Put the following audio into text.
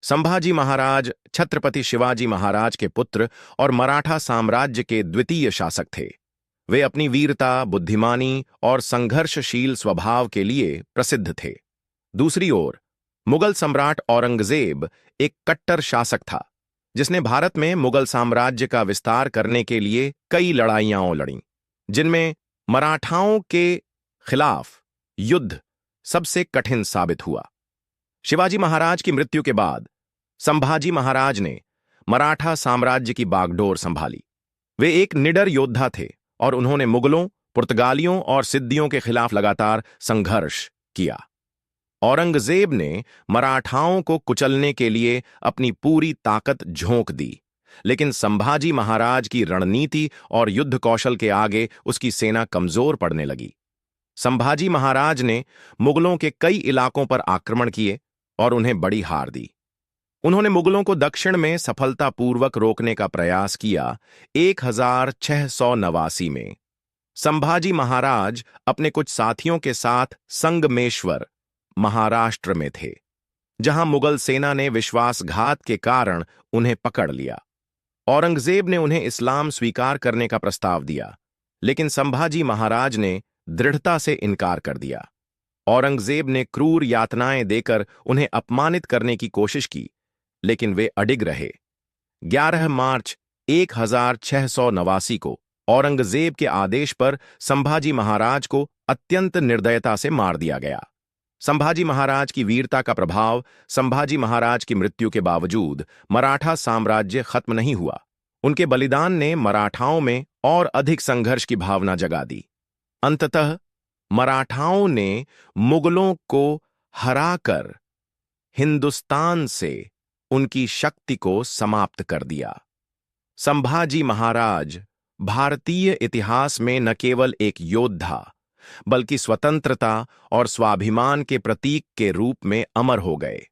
संभाजी महाराज छत्रपति शिवाजी महाराज के पुत्र और मराठा साम्राज्य के द्वितीय शासक थे। वे अपनी वीरता, बुद्धिमानी और संघर्षशील स्वभाव के लिए प्रसिद्ध थे। दूसरी ओर, मुगल सम्राट औरंगजेब एक कट्टर शासक था, जिसने भारत में मुगल साम्राज्य का विस्तार करने के लिए कई लड़ाइयां लड़ीं, जिनमें मराठाओं के खिलाफ युद्ध सबसे कठिन साबित हुआ। शिवाजी महाराज की मृत्यु के बाद संभाजी महाराज ने मराठा साम्राज्य की बागडोर संभाली। वे एक निडर योद्धा थे और उन्होंने मुगलों, पुर्तगालियों और सिद्दियों के खिलाफ लगातार संघर्ष किया। औरंगजेब ने मराठाओं को कुचलने के लिए अपनी पूरी ताकत झोंक दी, लेकिन संभाजी महाराज की रणनीति और युद्ध कौशल के आगे उसकी सेना कमजोर पड़ने लगी। संभाजी महाराज ने मुगलों के कई इलाकों पर आक्रमण किए और उन्हें बड़ी हार दी। उन्होंने मुगलों को दक्षिण में सफलतापूर्वक रोकने का प्रयास किया। 1689 में संभाजी महाराज अपने कुछ साथियों के साथ संगमेश्वर, महाराष्ट्र में थे, जहां मुगल सेना ने विश्वासघात के कारण उन्हें पकड़ लिया। औरंगजेब ने उन्हें इस्लाम स्वीकार करने का प्रस्ताव दिया, लेकिन संभाजी महाराज ने दृढ़ता से इनकार कर दिया। औरंगजेब ने क्रूर यातनाएं देकर उन्हें अपमानित करने की कोशिश की, लेकिन वे अडिग रहे। 11 मार्च 1689 को औरंगजेब के आदेश पर संभाजी महाराज को अत्यंत निर्दयता से मार दिया गया। संभाजी महाराज की वीरता का प्रभाव संभाजी महाराज की मृत्यु के बावजूद मराठा साम्राज्य खत्म नहीं हुआ। उनके बलिदान ने मराठाओं में और अधिक संघर्ष की भावना जगा दी। अंततः मराठाओं ने मुगलों को हराकर हिंदुस्तान से उनकी शक्ति को समाप्त कर दिया। संभाजी महाराज भारतीय इतिहास में न केवल एक योद्धा, बल्कि स्वतंत्रता और स्वाभिमान के प्रतीक के रूप में अमर हो गए।